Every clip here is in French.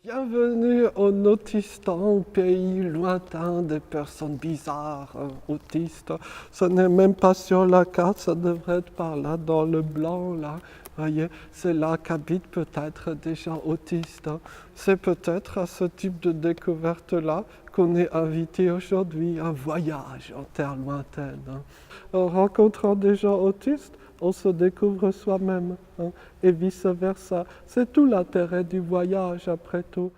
Bienvenue au Nautistan, pays lointain des personnes bizarres, autistes. Ce n'est même pas sur la carte, ça devrait être par là, dans le blanc, là. Voyez, c'est là qu'habitent peut-être des gens autistes. C'est peut-être à ce type de découverte-là qu'on est invité aujourd'hui, un voyage en terre lointaine. En rencontrant des gens autistes, on se découvre soi-même, et vice-versa. C'est tout l'intérêt du voyage, après tout.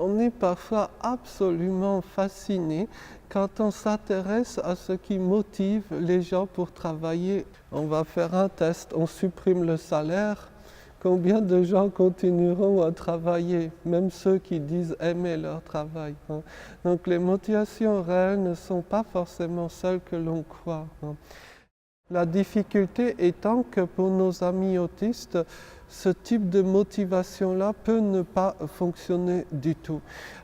On est parfois absolument fasciné quand on s'intéresse à ce qui motive les gens pour travailler. On va faire un test, on supprime le salaire. Combien de gens continueront à travailler, même ceux qui disent aimer leur travail. Donc les motivations réelles ne sont pas forcément celles que l'on croit. La difficulté étant que pour nos amis autistes, ce type de motivation-là peut ne pas fonctionner du tout.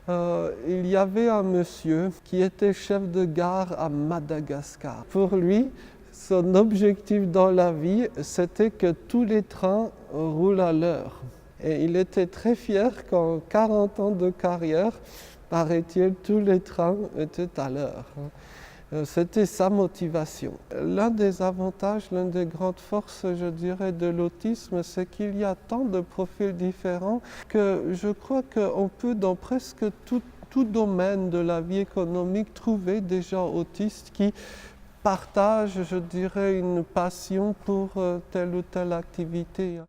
Il y avait un monsieur qui était chef de gare à Madagascar. Pour lui, son objectif dans la vie, c'était que tous les trains roulent à l'heure. Et il était très fier qu'en 40 ans de carrière, paraît-il, tous les trains étaient à l'heure. C'était sa motivation. L'un des avantages, l'une des grandes forces, je dirais, de l'autisme, c'est qu'il y a tant de profils différents que je crois qu'on peut, dans presque tout domaine de la vie économique, trouver des gens autistes qui partagent, je dirais, une passion pour telle ou telle activité.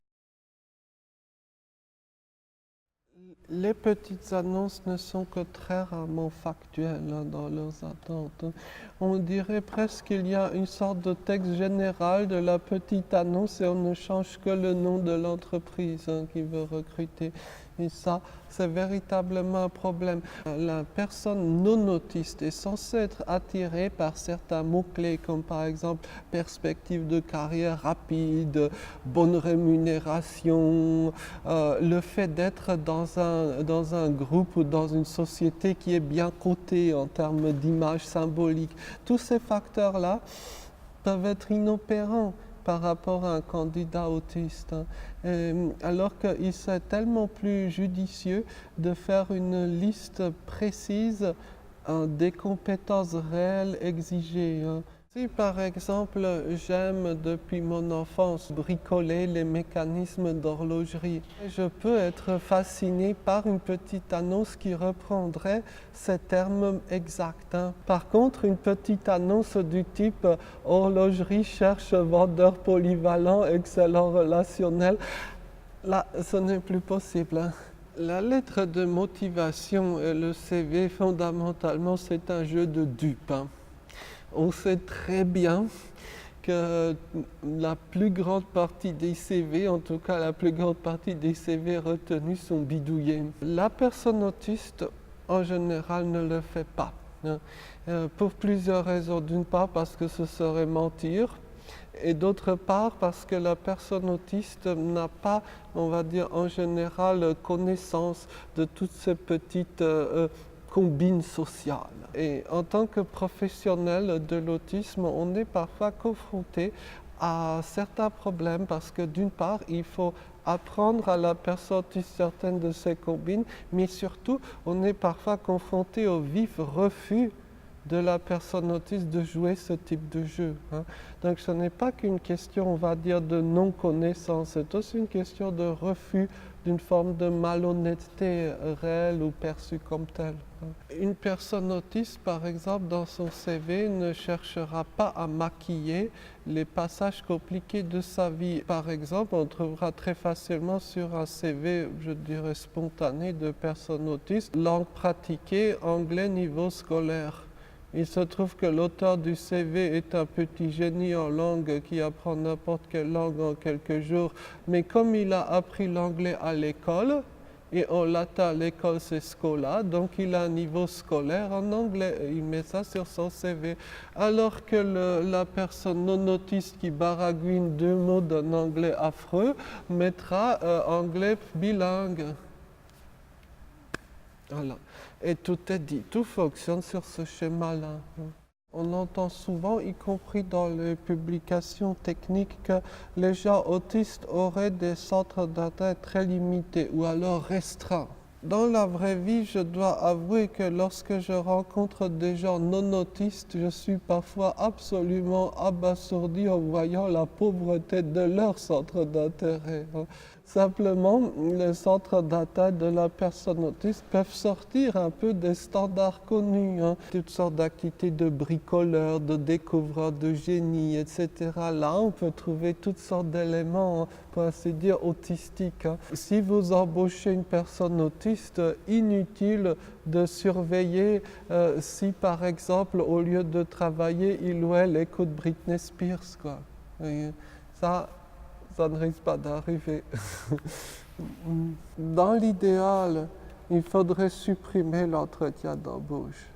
Les petites annonces ne sont que très rarement factuelles dans leurs attentes. On dirait presque qu'il y a une sorte de texte général de la petite annonce et on ne change que le nom de l'entreprise qui veut recruter. Et ça, c'est véritablement un problème. La personne non autiste est censée être attirée par certains mots-clés comme par exemple perspective de carrière rapide, bonne rémunération, le fait d'être dans un groupe ou dans une société qui est bien cotée en termes d'image symbolique. Tous ces facteurs-là peuvent être inopérants par rapport à un candidat autiste. Alors qu'il serait tellement plus judicieux de faire une liste précise des compétences réelles exigées. Si par exemple j'aime depuis mon enfance bricoler les mécanismes d'horlogerie, je peux être fasciné par une petite annonce qui reprendrait ces termes exacts. Par contre, une petite annonce du type horlogerie cherche vendeur polyvalent, excellent relationnel, là ce n'est plus possible. La lettre de motivation et le CV, fondamentalement, c'est un jeu de dupes. On sait très bien que la plus grande partie des CV, en tout cas la plus grande partie des CV retenus sont bidouillés. La personne autiste, en général, ne le fait pas. Pour plusieurs raisons. D'une part, parce que ce serait mentir. Et d'autre part, parce que la personne autiste n'a pas, on va dire en général, connaissance de toutes ces petites combines sociales. Et en tant que professionnel de l'autisme, on est parfois confronté à certains problèmes parce que d'une part, il faut apprendre à la personne autiste certaines de ces combines, mais surtout, on est parfois confronté au vif refus de la personne autiste de jouer ce type de jeu. Donc ce n'est pas qu'une question, on va dire, de non-connaissance, c'est aussi une question de refus d'une forme de malhonnêteté réelle ou perçue comme telle. Une personne autiste, par exemple, dans son CV, ne cherchera pas à maquiller les passages compliqués de sa vie. Par exemple, on trouvera très facilement sur un CV, je dirais spontané, de personnes autistes, langue pratiquée, anglais niveau scolaire. Il se trouve que l'auteur du CV est un petit génie en langue qui apprend n'importe quelle langue en quelques jours. Mais comme il a appris l'anglais à l'école, et en latin l'école c'est scola, donc il a un niveau scolaire en anglais. Il met ça sur son CV. Alors que la personne non autiste qui baragouine deux mots d'un anglais affreux mettra anglais bilingue. Voilà. Et tout est dit, tout fonctionne sur ce schéma-là. On entend souvent, y compris dans les publications techniques, que les gens autistes auraient des centres d'intérêt très limités ou alors restreints. Dans la vraie vie, je dois avouer que lorsque je rencontre des gens non autistes, je suis parfois absolument abasourdi en voyant la pauvreté de leur centre d'intérêt. Simplement, les centres d'intérêt de la personne autiste peuvent sortir un peu des standards connus. Toutes sortes d'activités de bricoleurs, de découvreurs, de génie, etc. Là, on peut trouver toutes sortes d'éléments, pour ainsi dire, autistiques. Si vous embauchez une personne autiste, inutile de surveiller si, par exemple, au lieu de travailler, il ou elle écoute Britney Spears, quoi. Et ça ne risque pas d'arriver. Dans l'idéal, il faudrait supprimer l'entretien d'embauche.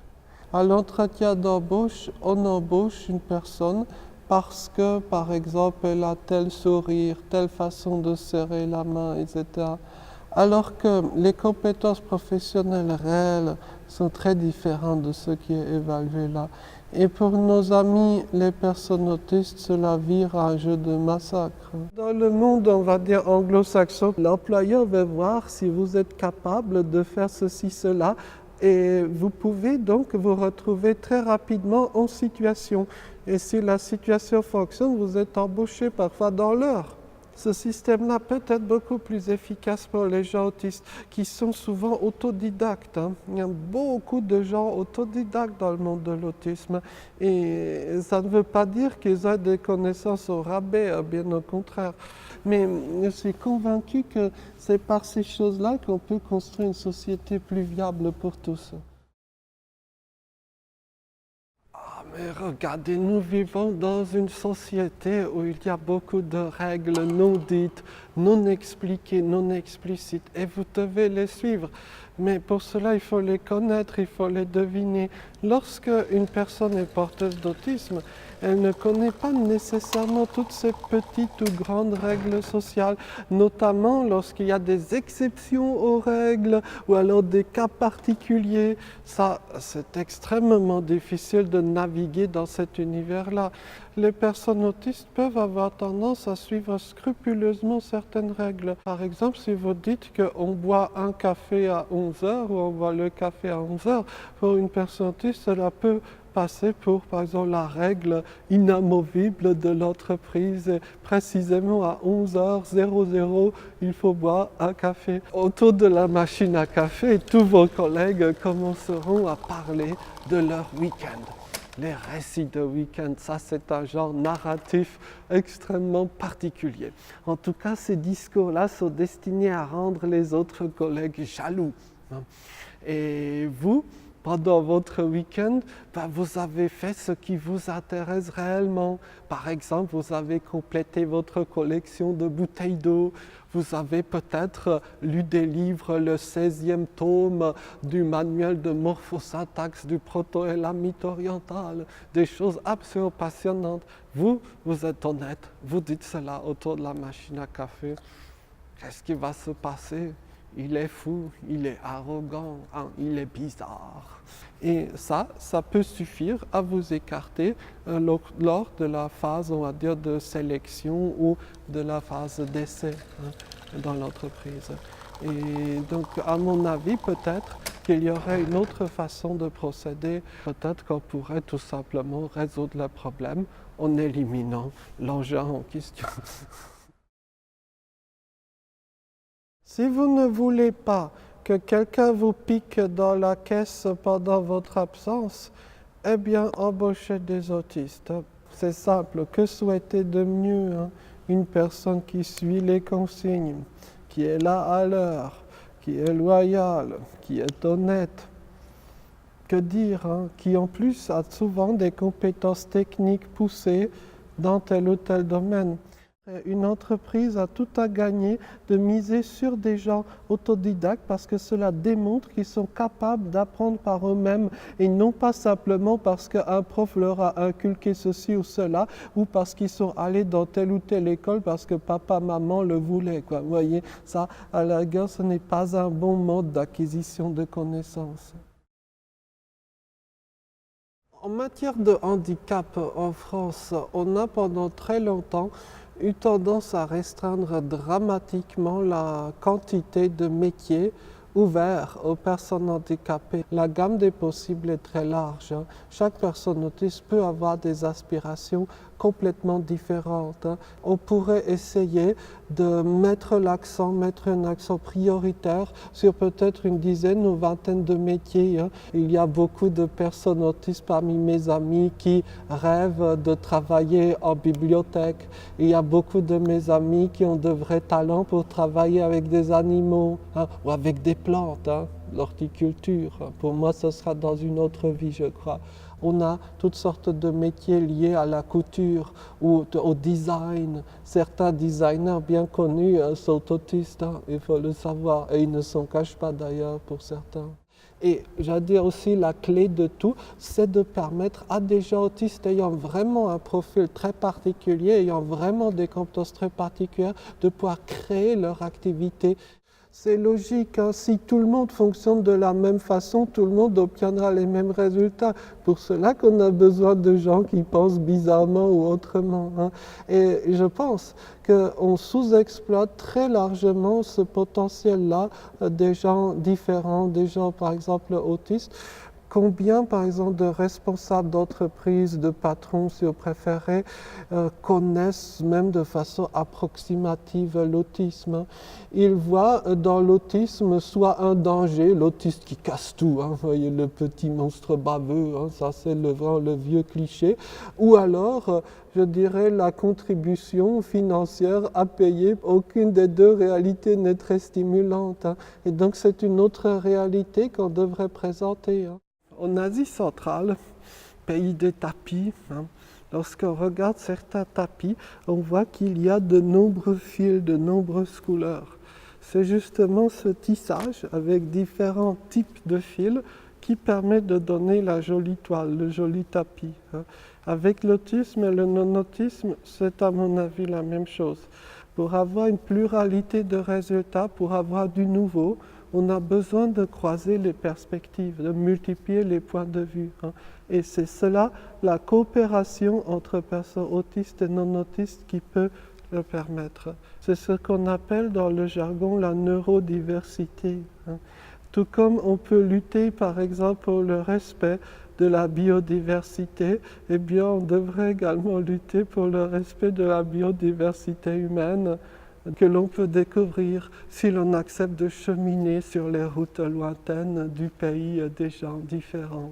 À l'entretien d'embauche, on embauche une personne parce que, par exemple, elle a tel sourire, telle façon de serrer la main, etc. Alors que les compétences professionnelles réelles sont très différentes de ce qui est évalué là. Et pour nos amis, les personnes autistes, cela vire à un jeu de massacre. Dans le monde, on va dire anglo-saxon, l'employeur veut voir si vous êtes capable de faire ceci, cela, et vous pouvez donc vous retrouver très rapidement en situation. Et si la situation fonctionne, vous êtes embauché parfois dans l'heure. Ce système-là peut être beaucoup plus efficace pour les gens autistes qui sont souvent autodidactes. Il y a beaucoup de gens autodidactes dans le monde de l'autisme et ça ne veut pas dire qu'ils aient des connaissances au rabais, bien au contraire. Mais je suis convaincu que c'est par ces choses-là qu'on peut construire une société plus viable pour tous. Mais regardez, nous vivons dans une société où il y a beaucoup de règles non dites, non expliquées, non explicites, et vous devez les suivre. Mais pour cela, il faut les connaître, il faut les deviner. Lorsque une personne est porteuse d'autisme, elle ne connaît pas nécessairement toutes ces petites ou grandes règles sociales, notamment lorsqu'il y a des exceptions aux règles ou alors des cas particuliers. Ça, c'est extrêmement difficile de naviguer dans cet univers-là. Les personnes autistes peuvent avoir tendance à suivre scrupuleusement certaines règles. Par exemple, si vous dites qu'on boit un café à 11 heures ou on boit le café à 11 heures, pour une personne autiste, cela peut passer pour, par exemple, la règle inamovible de l'entreprise. Et précisément à 11h00, il faut boire un café. Autour de la machine à café, tous vos collègues commenceront à parler de leur week-end. Les récits de week-end, ça c'est un genre narratif extrêmement particulier. En tout cas, ces discours-là sont destinés à rendre les autres collègues jaloux. Et vous, pendant votre week-end, vous avez fait ce qui vous intéresse réellement. Par exemple, vous avez complété votre collection de bouteilles d'eau. Vous avez peut-être lu des livres, le 16e tome du manuel de morphosyntaxe du proto-élamite oriental, des choses absolument passionnantes. Vous êtes honnête, vous dites cela autour de la machine à café. Qu'est-ce qui va se passer? Il est fou, il est arrogant, il est bizarre. Et ça peut suffire à vous écarter lors de la phase, on va dire, de sélection ou de la phase d'essai dans l'entreprise. Et donc, à mon avis, peut-être qu'il y aurait une autre façon de procéder. Peut-être qu'on pourrait tout simplement résoudre le problème en éliminant l'engin en question. Si vous ne voulez pas que quelqu'un vous pique dans la caisse pendant votre absence, eh bien, embauchez des autistes. C'est simple. Que souhaiter de mieux? Une personne qui suit les consignes, qui est là à l'heure, qui est loyale, qui est honnête. Que dire? Qui en plus a souvent des compétences techniques poussées dans tel ou tel domaine. Une entreprise a tout à gagner de miser sur des gens autodidactes parce que cela démontre qu'ils sont capables d'apprendre par eux-mêmes et non pas simplement parce qu'un prof leur a inculqué ceci ou cela ou parce qu'ils sont allés dans telle ou telle école parce que papa, maman le voulaient. Vous voyez, ça, à la rigueur, ce n'est pas un bon mode d'acquisition de connaissances. En matière de handicap en France, on a pendant très longtemps eu tendance à restreindre dramatiquement la quantité de métiers ouverts aux personnes handicapées. La gamme des possibles est très large, hein. Chaque personne autiste peut avoir des aspirations complètement différentes, hein. On pourrait essayer de mettre un accent prioritaire sur peut-être une dizaine ou vingtaine de métiers, hein. Il y a beaucoup de personnes autistes parmi mes amis qui rêvent de travailler en bibliothèque. Il y a beaucoup de mes amis qui ont de vrais talents pour travailler avec des animaux, hein, ou avec des plantes, hein, l'horticulture. Pour moi, ce sera dans une autre vie, je crois. On a toutes sortes de métiers liés à la couture ou au design. Certains designers bien connus sont autistes, hein, il faut le savoir, et ils ne s'en cachent pas d'ailleurs pour certains. Et j'allais dire aussi, la clé de tout, c'est de permettre à des gens autistes ayant vraiment un profil très particulier, ayant vraiment des compétences très particulières, de pouvoir créer leur activité. C'est logique, hein. Si tout le monde fonctionne de la même façon, tout le monde obtiendra les mêmes résultats. Pour cela qu'on a besoin de gens qui pensent bizarrement ou autrement, hein. Et je pense qu'on sous-exploite très largement ce potentiel-là des gens différents, des gens par exemple autistes. Combien, par exemple, de responsables d'entreprises, de patrons, si vous préférez, connaissent même de façon approximative l'autisme, hein. Ils voient dans l'autisme soit un danger, l'autiste qui casse tout, hein, vous voyez, le petit monstre baveux, hein, ça c'est le vieux cliché, ou alors, je dirais, la contribution financière à payer. Aucune des deux réalités n'est très stimulante, hein. Et donc c'est une autre réalité qu'on devrait présenter, hein. En Asie centrale, pays des tapis, hein, lorsqu'on regarde certains tapis, on voit qu'il y a de nombreux fils, de nombreuses couleurs. C'est justement ce tissage avec différents types de fils qui permet de donner la jolie toile, le joli tapis, hein. Avec l'autisme et le non-autisme, c'est à mon avis la même chose. Pour avoir une pluralité de résultats, pour avoir du nouveau, on a besoin de croiser les perspectives, de multiplier les points de vue, hein. Et c'est cela, la coopération entre personnes autistes et non autistes qui peut le permettre. C'est ce qu'on appelle dans le jargon la neurodiversité, hein. Tout comme on peut lutter par exemple pour le respect de la biodiversité, eh bien on devrait également lutter pour le respect de la biodiversité humaine que l'on peut découvrir si l'on accepte de cheminer sur les routes lointaines du pays des gens différents.